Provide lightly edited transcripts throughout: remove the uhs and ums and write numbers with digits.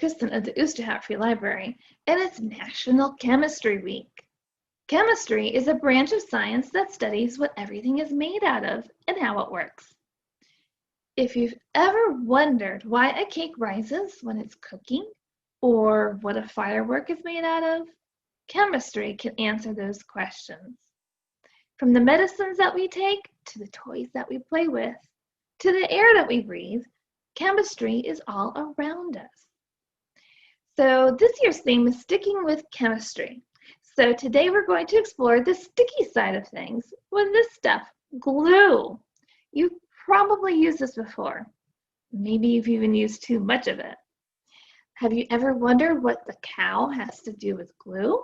president of the Oosterhout Free Library, and it's National Chemistry Week. Chemistry is a branch of science that studies what everything is made out of and how it works. If you've ever wondered why a cake rises when it's cooking, or what a firework is made out of, chemistry can answer those questions. From the medicines that we take, to the toys that we play with, to the air that we breathe, chemistry is all around us. So this year's theme is sticking with chemistry. So today we're going to explore the sticky side of things with this stuff, glue. You've probably used this before. Maybe you've even used too much of it. Have you ever wondered what the cow has to do with glue?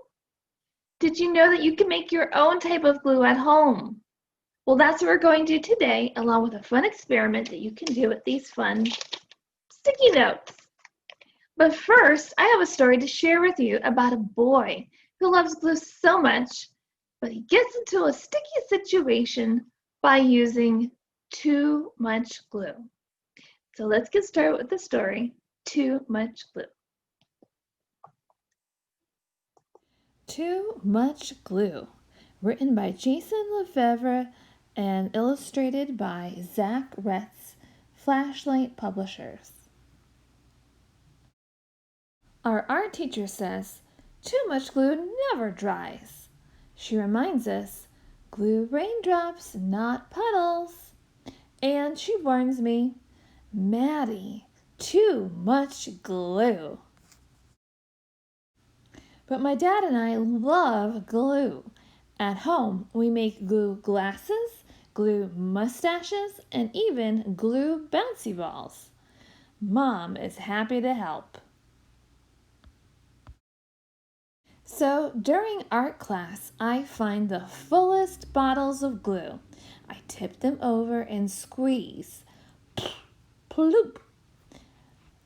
Did you know that you can make your own type of glue at home? Well, that's what we're going to do today, along with a fun experiment that you can do with these fun sticky notes. But first, I have a story to share with you about a boy who loves glue so much, but he gets into a sticky situation by using too much glue. So let's get started with the story, Too Much Glue. Too Much Glue, written by Jason Lefevre and illustrated by Zach Retz, Flashlight Publishers. Our art teacher says, too much glue never dries. She reminds us, glue raindrops, not puddles. And she warns me, Maddie, too much glue. But my dad and I love glue. At home, we make glue glasses, glue mustaches, and even glue bouncy balls. Mom is happy to help. So during art class, I find the fullest bottles of glue. I tip them over and squeeze. Ploop!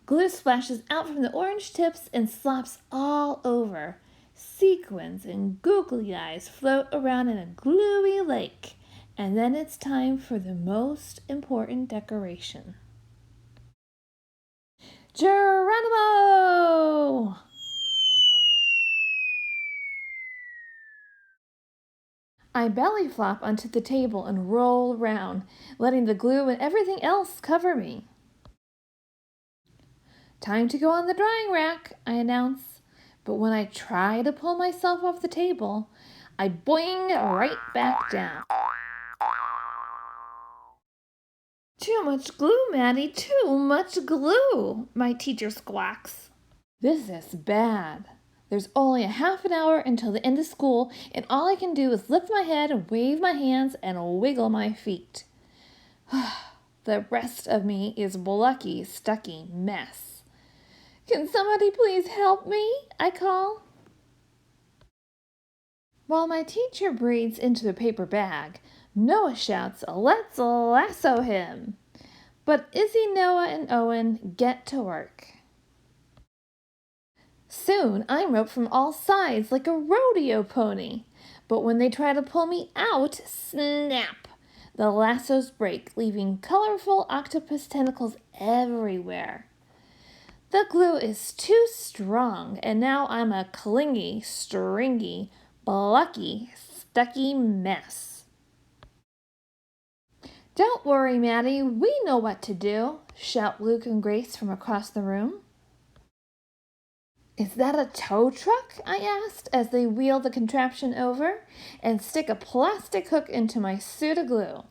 Glue splashes out from the orange tips and slops all over. Sequins and googly eyes float around in a gluey lake. And then it's time for the most important decoration. Geronimo! I belly flop onto the table and roll around, letting the glue and everything else cover me. Time to go on the drying rack, I announce. But when I try to pull myself off the table, I boing right back down. Too much glue, Maddie, too much glue, my teacher squawks. This is bad. There's only a half an hour until the end of school, and all I can do is lift my head, wave my hands, and wiggle my feet. The rest of me is blocky, stucky mess. Can somebody please help me? I call. While my teacher breathes into a paper bag, Noah shouts, "Let's lasso him!" But Izzy, Noah, and Owen get to work. Soon I'm roped from all sides like a rodeo pony. But when they try to pull me out, snap! The lassos break, leaving colorful octopus tentacles everywhere. The glue is too strong, and now I'm a clingy, stringy, blocky, stucky mess. Don't worry, Maddie, we know what to do, shout Luke and Grace from across the room. Is that a tow truck? I asked as they wheel the contraption over and stick a plastic hook into my suit of glue.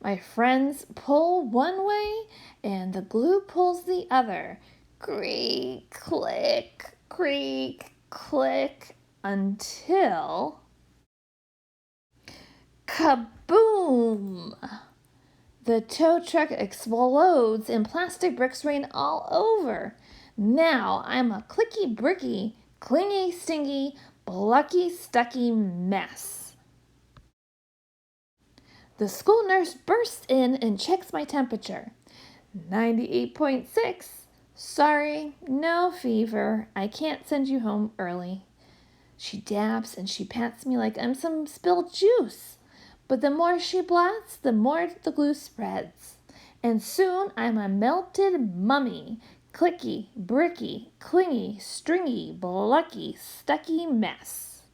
My friends pull one way and the glue pulls the other. Creak, click, creak, click, until... Kaboom! The tow truck explodes and plastic bricks rain all over. Now I'm a clicky bricky, clingy stingy, blocky stucky mess. The school nurse bursts in and checks my temperature. 98.6. Sorry, no fever. I can't send you home early. She dabs and she pats me like I'm some spilled juice. But the more she blots, the more the glue spreads. And soon I'm a melted mummy, clicky, bricky, clingy, stringy, blocky, stucky mess.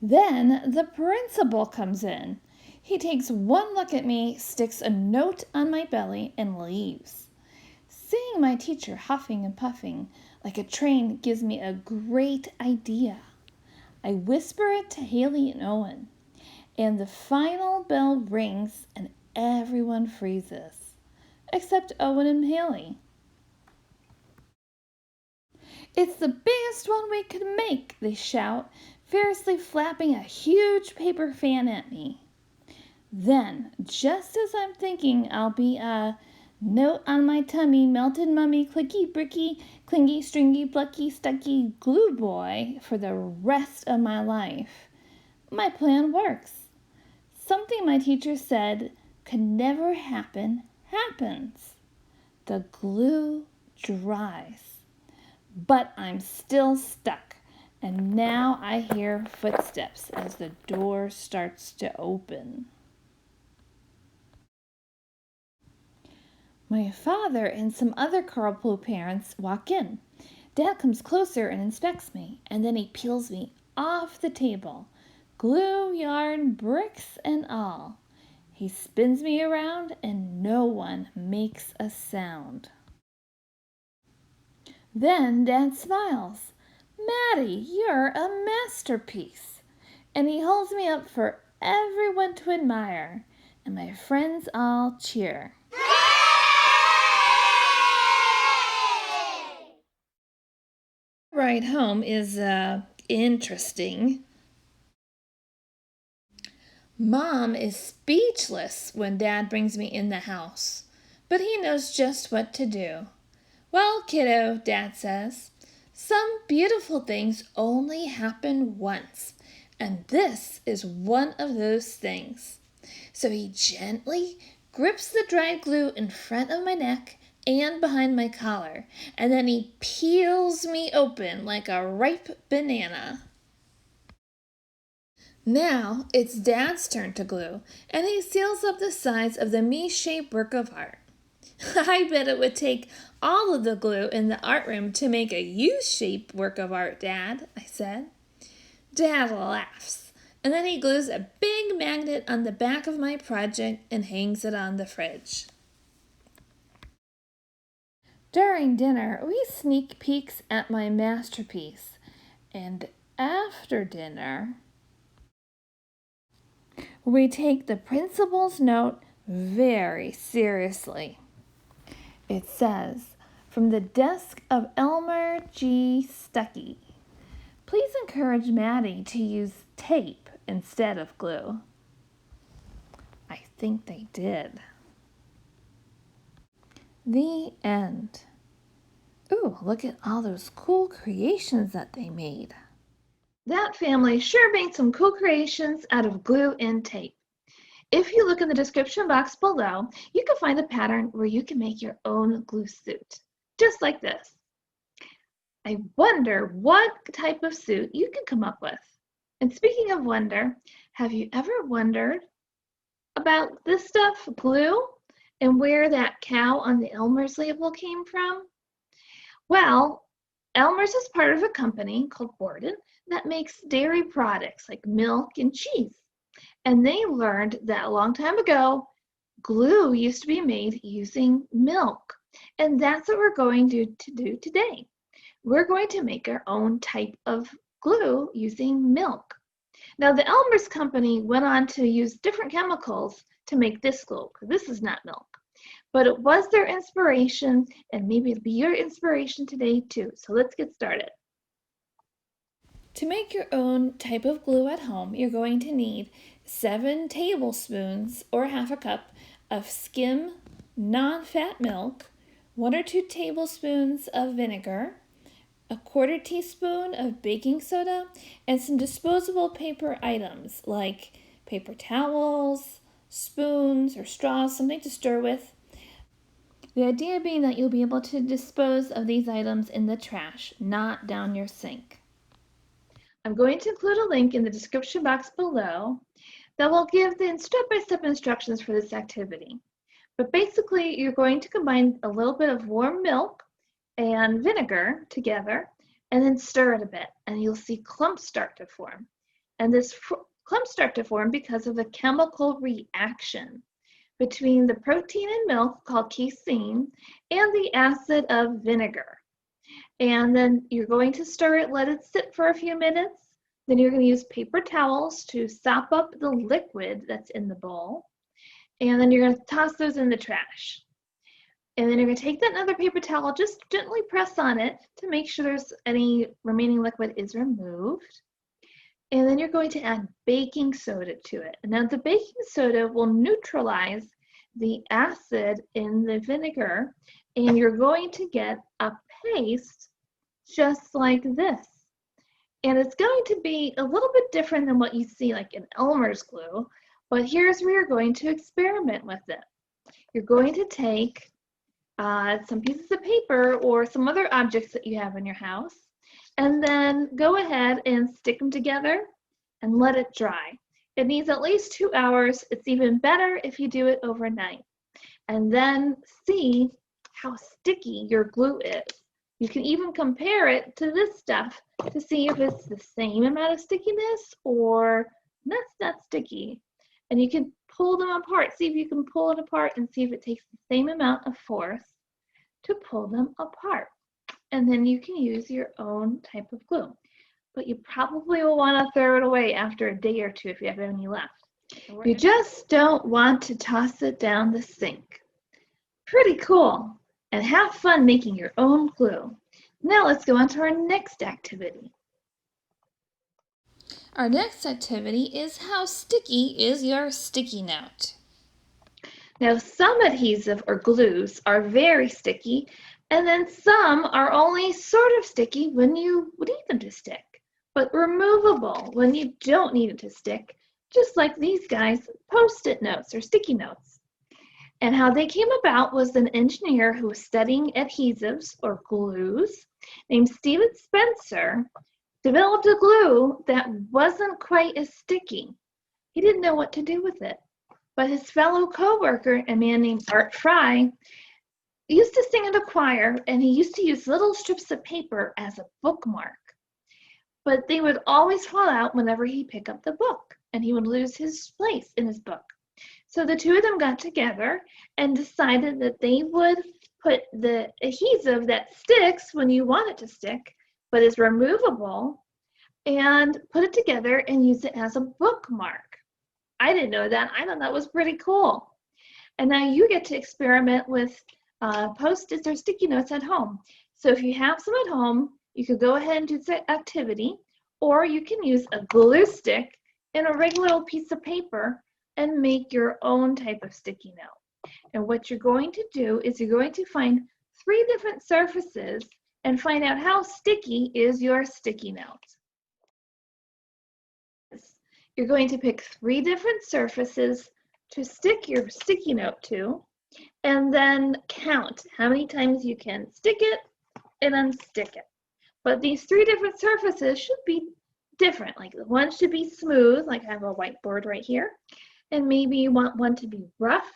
Then the principal comes in. He takes one look at me, sticks a note on my belly, and leaves. Seeing my teacher huffing and puffing like a train gives me a great idea. I whisper it to Haley and Owen, and the final bell rings and everyone freezes, except Owen and Haley. "It's the biggest one we could make," they shout, fiercely flapping a huge paper fan at me. Then, just as I'm thinking I'll be a note on my tummy, melted mummy, clicky, bricky, clingy, stringy, plucky, stucky glue boy for the rest of my life, my plan works. Something my teacher said could never happen happens. The glue dries. But I'm still stuck, and now I hear footsteps as the door starts to open. My father and some other carpool parents walk in. Dad comes closer and inspects me, and then he peels me off the table, glue, yarn, bricks, and all. He spins me around, and no one makes a sound. Then Dad smiles. "Maddie, you're a masterpiece." And he holds me up for everyone to admire, and my friends all cheer. Ride home is interesting. Mom is speechless when Dad brings me in the house, but he knows just what to do. "Well, kiddo," Dad says, "some beautiful things only happen once, and this is one of those things." So he gently grips the dried glue in front of my neck and behind my collar, and then he peels me open like a ripe banana. Now it's Dad's turn to glue, and he seals up the sides of the me-shaped work of art. "I bet it would take all of the glue in the art room to make a U-shaped work of art, Dad," I said. Dad laughs, and then he glues a big magnet on the back of my project and hangs it on the fridge. During dinner, we sneak peeks at my masterpiece, and after dinner, we take the principal's note very seriously. It says, "From the desk of Elmer G. Stuckey. Please encourage Maddie to use tape instead of glue." I think they did. The end. Ooh, look at all those cool creations that they made. That family sure made some cool creations out of glue and tape. If you look in the description box below, you can find a pattern where you can make your own glue suit, just like this. I wonder what type of suit you can come up with. And speaking of wonder, have you ever wondered about this stuff, glue, and where that cow on the Elmer's label came from? Well, Elmer's is part of a company called Borden that makes dairy products like milk and cheese. And they learned that a long time ago, glue used to be made using milk. And that's what we're going to do today. We're going to make our own type of glue using milk. Now, the Elmer's company went on to use different chemicals to make this glue, because this is not milk. But it was their inspiration, and maybe it'll be your inspiration today too. So let's get started. To make your own type of glue at home, you're going to need 7 tablespoons or half a cup of skim non-fat milk, 1 or 2 tablespoons of vinegar, a 1/4 teaspoon of baking soda, and some disposable paper items like paper towels, spoons, or straws, something to stir with. The idea being that you'll be able to dispose of these items in the trash, not down your sink. I'm going to include a link in the description box below that will give the step-by-step instructions for this activity. But basically, you're going to combine a little bit of warm milk and vinegar together and then stir it a bit, and you'll see clumps start to form. And this clumps start to form because of a chemical reaction between the protein in milk called casein and the acid of vinegar. And then you're going to stir it, let it sit for a few minutes. Then you're going to use paper towels to sop up the liquid that's in the bowl. And then you're going to toss those in the trash. And then you're going to take that other paper towel, just gently press on it to make sure there's any remaining liquid is removed. And then you're going to add baking soda to it. And now the baking soda will neutralize the acid in the vinegar, and you're going to get a paste just like this. And it's going to be a little bit different than what you see like in Elmer's glue, but here's where you're going to experiment with it. You're going to take some pieces of paper or some other objects that you have in your house, and then go ahead and stick them together and let it dry. It needs at least 2 hours. It's even better if you do it overnight. And then see how sticky your glue is. You can even compare it to this stuff to see if it's the same amount of stickiness or not sticky. And you can pull them apart. See if you can pull it apart and see if it takes the same amount of force to pull them apart. And then you can use your own type of glue. But you probably will want to throw it away after a day or two if you have any left. You just don't want to toss it down the sink. Pretty cool. And have fun making your own glue. Now let's go on to our next activity. Our next activity is how sticky is your sticky note? Now some adhesive or glues are very sticky, and then some are only sort of sticky when you need them to stick, but removable when you don't need it to stick, just like these guys, Post-it notes or sticky notes. And how they came about was an engineer who was studying adhesives or glues named Stephen Spencer developed a glue that wasn't quite as sticky. He didn't know what to do with it. But his fellow co-worker, a man named Art Fry, used to sing in a choir, and he used to use little strips of paper as a bookmark. But they would always fall out whenever he picked up the book, and he would lose his place in his book. So the two of them got together and decided that they would put the adhesive that sticks when you want it to stick, but is removable, and put it together and use it as a bookmark. I didn't know that. I thought that was pretty cool. And now you get to experiment with Post-its or sticky notes at home. So if you have some at home, you could go ahead and do the activity, or you can use a glue stick and a regular piece of paper and make your own type of sticky note. And what you're going to do is you're going to find 3 different surfaces and find out how sticky is your sticky note. You're going to pick 3 different surfaces to stick your sticky note to, and then count how many times you can stick it and unstick it. But these 3 different surfaces should be different. Like one should be smooth, like I have a whiteboard right here, and maybe you want one to be rough,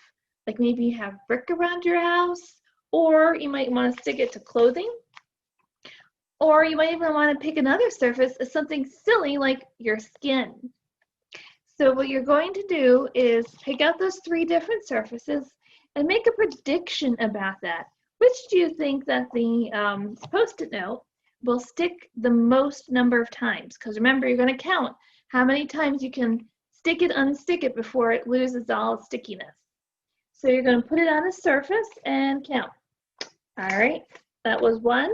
like maybe you have brick around your house, or you might want to stick it to clothing, or you might even want to pick another surface as something silly like your skin. So what you're going to do is pick out those 3 different surfaces and make a prediction about that. Which do you think that the Post-it note will stick the most number of times? Because remember, you're going to count how many times you can stick it, unstick it before it loses all its stickiness. So you're going to put it on a surface and count. All right, that was 1,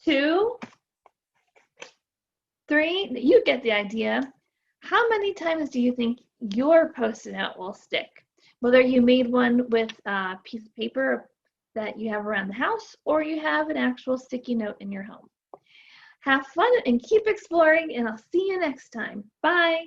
2, 3, you get the idea. How many times do you think your Post-it note will stick? Whether you made one with a piece of paper that you have around the house, or you have an actual sticky note in your home. Have fun and keep exploring, and I'll see you next time. Bye.